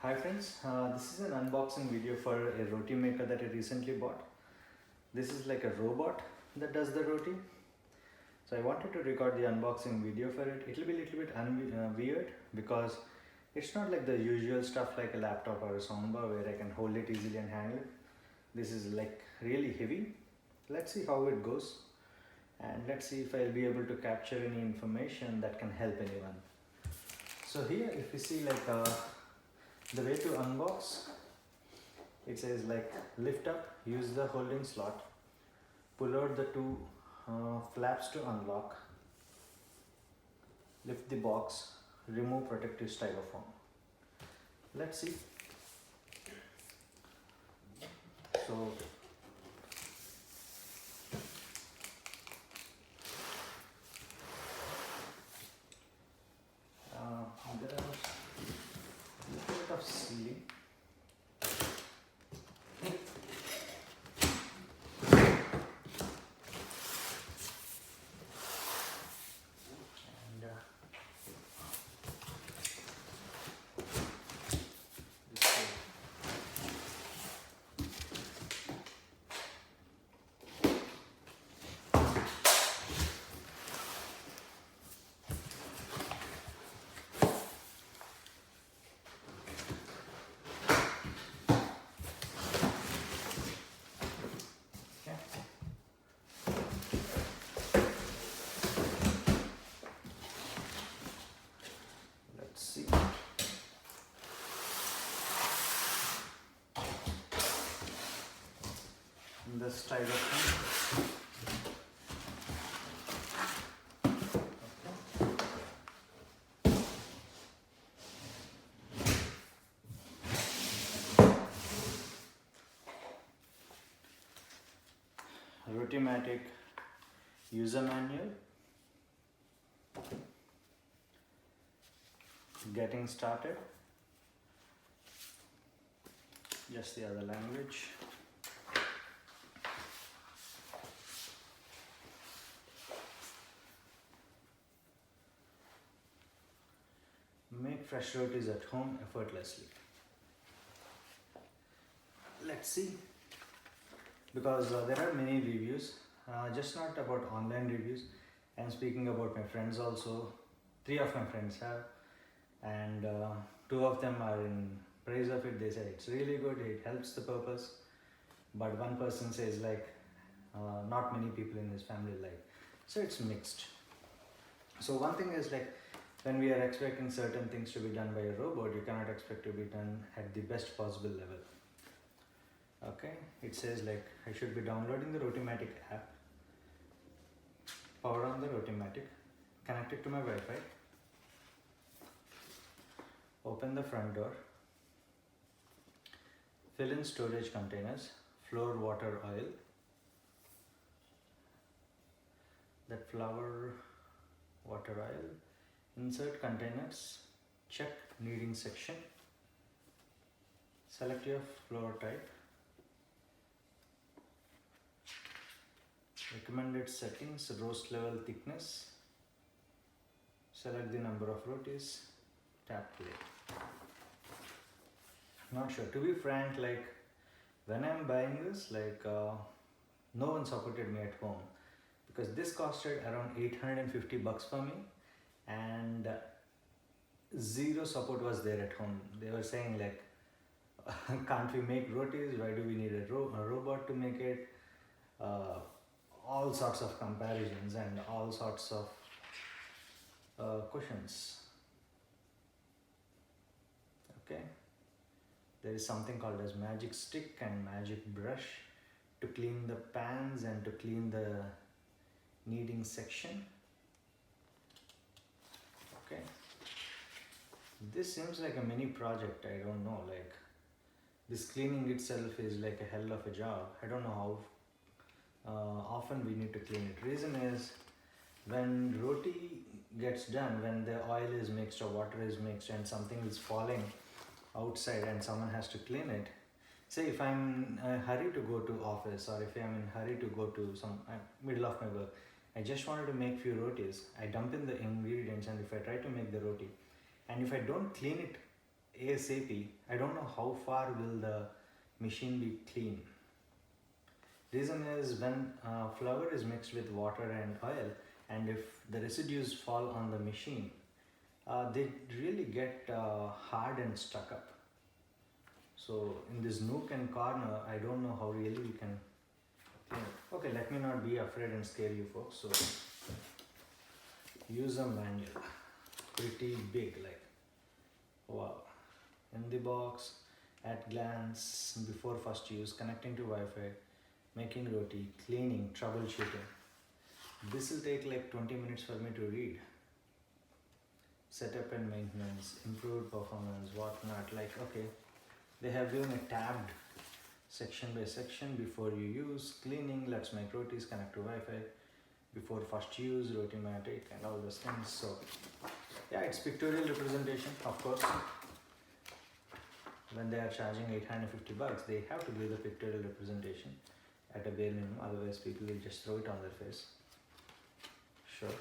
Hi friends, this is an unboxing video for a roti maker that I recently bought. This is like a robot that does the roti. So I wanted to record the unboxing video for it. It will be a little bit weird because it's not like the usual stuff like a laptop or a soundbar where I can hold it easily and handle it. This is like really heavy. Let's see how it goes and let's see if I'll be able to capture any information that can help anyone. So here if you see like the way to unbox, it says like lift up, use the holding slot, pull out the two flaps to unlock, lift the box, remove protective styrofoam. Let's see. So there are a little bit of sealing. And this way. Okay. Let's see. The styrofoam. Rotimatic user manual. Getting started. Just the other language. Make fresh rotis at home effortlessly. Let's see. Because there are many reviews, just not about online reviews. I'm speaking about my friends also. 3 of my friends have, and 2 of them are in praise of it. They say it's really good, it helps the purpose. But one person says like not many people in his family like. So it's mixed. So one thing is like when we are expecting certain things to be done by a robot, you cannot expect to be done at the best possible level. Okay, it says like I should be downloading the Rotimatic app, power on the Rotimatic, connect it to my Wi-Fi, open the front door, fill in storage containers, flour, water, oil, that flour, water, oil, insert containers, check kneading section, select your flour type, recommended settings, roast level, thickness, select the number of rotis, tap play. Not sure, to be frank, like when I'm buying this, like no one supported me at home because this costed around 850 bucks for me, and zero support was there at home. They were saying like can't we make rotis, why do we need a robot to make it, all sorts of comparisons and all sorts of questions. Okay, there is something called as magic stick and magic brush to clean the pans and to clean the kneading section. Okay, this seems like a mini project. I don't know, like this cleaning itself is like a hell of a job. I don't know how often we need to clean it. Reason is when roti gets done, when the oil is mixed or water is mixed and something is falling outside and someone has to clean it. Say if I'm in a hurry to go to office, or if I'm in a hurry to go to some middle of my work, I just wanted to make few rotis. I dump in the ingredients, and if I try to make the roti and if I don't clean it ASAP. I don't know how far will the machine be clean. Reason is when flour is mixed with water and oil, and if the residues fall on the machine, they really get hard and stuck up. So in this nook and corner, I don't know how really we can clean it. Okay, let me not be afraid and scare you folks. So use a manual, pretty big, like wow. In the box, at glance, before first use, connecting to Wi-Fi, making roti, cleaning, troubleshooting. This will take like 20 minutes for me to read. Setup and maintenance, improved performance, whatnot. Like, okay, they have given a tabbed section by section. Before you use, cleaning, let's make rotis, connect to Wi-Fi, before first use, Rotimatic, and all those things. So yeah, it's pictorial representation, of course. When they are charging $850, they have to give the pictorial representation at a bare minimum, otherwise people will just throw it on their face. Sure.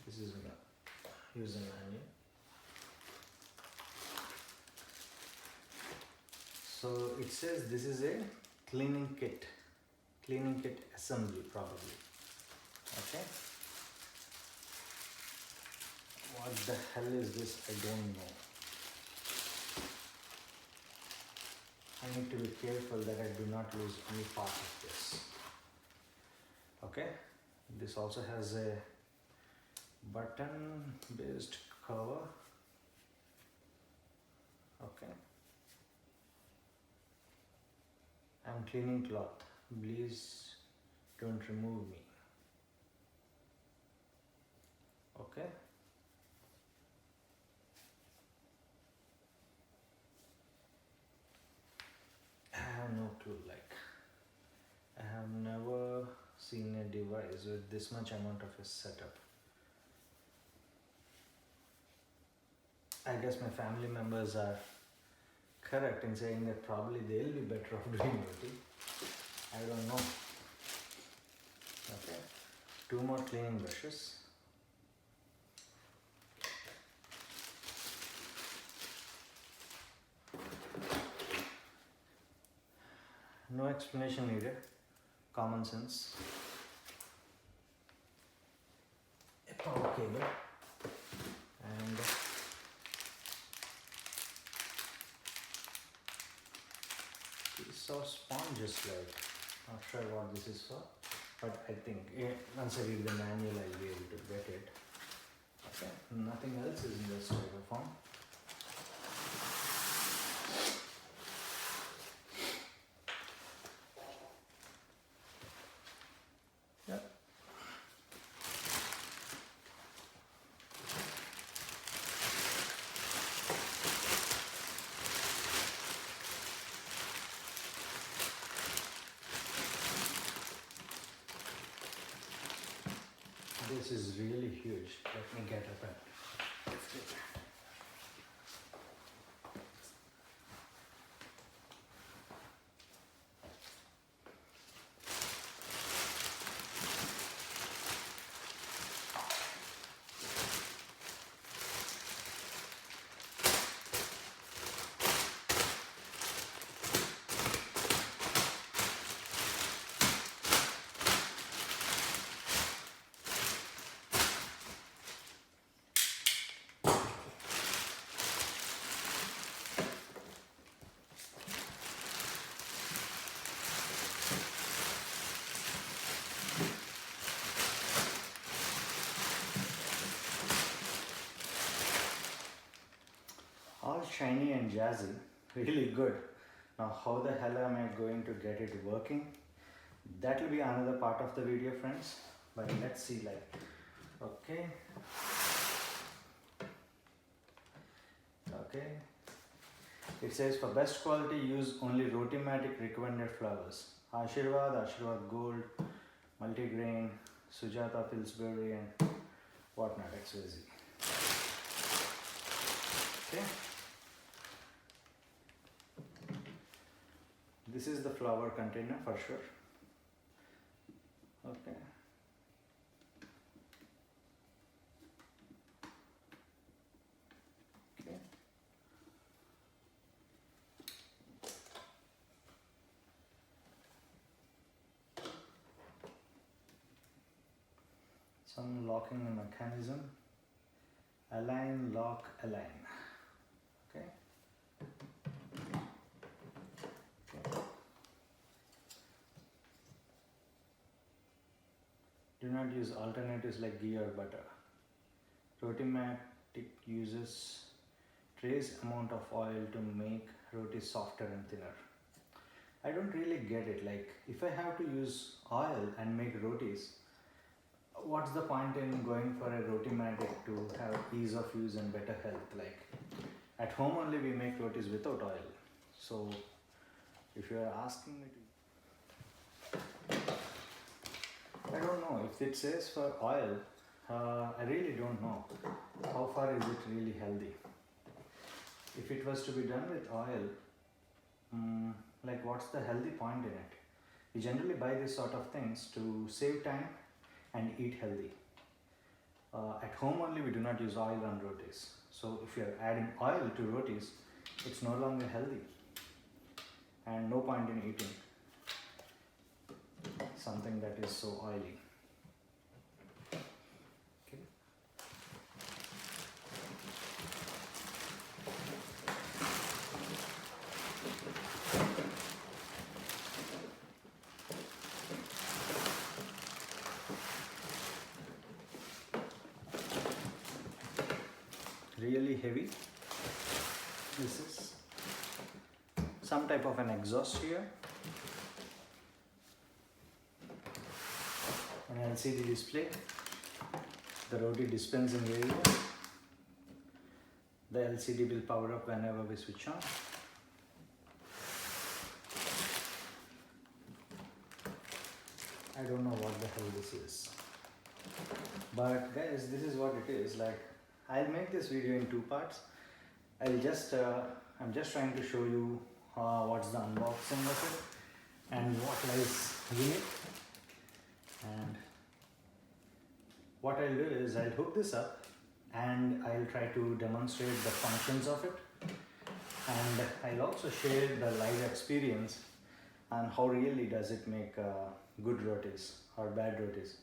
This is a user manual. So it says this is a cleaning kit assembly probably. Okay. What the hell is this? I don't know. I need to be careful that I do not lose any part of this. Okay, this also has a button based cover. Okay, I'm cleaning cloth, please don't remove me. Okay, I have no clue, like I have never seen a device with this much amount of a setup. I guess my family members are correct in saying that probably they'll be better off doing roti. I don't know. Okay, 2 more cleaning brushes. No explanation needed, common sense. A power cable and piece of sponges, like not sure what this is for, but I think once I read the manual I'll be able to get it. Okay, nothing else is in this styrofoam. Yep. This is really huge. Let me get up and lift it. All shiny and jazzy, really good. Now how the hell am I going to get it working? That will be another part of the video, friends, but let's see, like, okay, it says for best quality use only Rotimatic recommended flours, Ashirwad Gold, multigrain, Sujata Pillsbury and whatnot, XYZ. Okay, this is the flour container for sure. Okay, some locking mechanism. Align, lock, align. Okay. Do not use alternatives like ghee or butter. Rotimatic uses trace amount of oil to make rotis softer and thinner. I don't really get it. Like, if I have to use oil and make rotis, what's the point in going for a Rotimatic to have ease of use and better health? Like, at home only we make rotis without oil. So if you are asking me to, I don't know if it says for oil. I really don't know how far is it really healthy. If it was to be done with oil, like, what's the healthy point in it? We generally buy these sort of things to save time and eat healthy. At home only we do not use oil on rotis. So if you are adding oil to rotis, it's no longer healthy and no point in eating something that is so oily. Okay. Really heavy. This is some type of an exhaust here. An LCD display. The roti dispensing area. The LCD will power up whenever we switch on. I don't know what the hell this is. But guys, this is what it is. Like, I'll make this video in two parts. I'm just trying to show you what's the unboxing of it and what lies in it. And what I'll do is I'll hook this up and I'll try to demonstrate the functions of it. And I'll also share the live experience on how really does it make good rotis or bad rotis.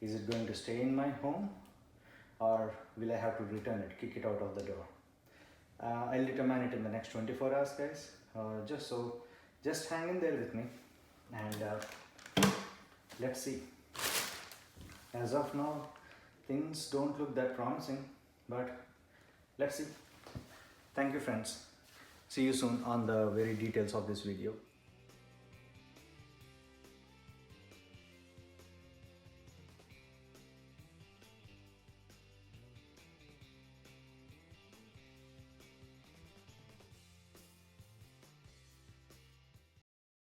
Is it going to stay in my home, or will I have to return it, kick it out of the door? I'll determine it in the next 24 hours, guys. Just hang in there with me and let's see. As of now, things don't look that promising, but let's see. Thank you, friends. See you soon on the very details of this video.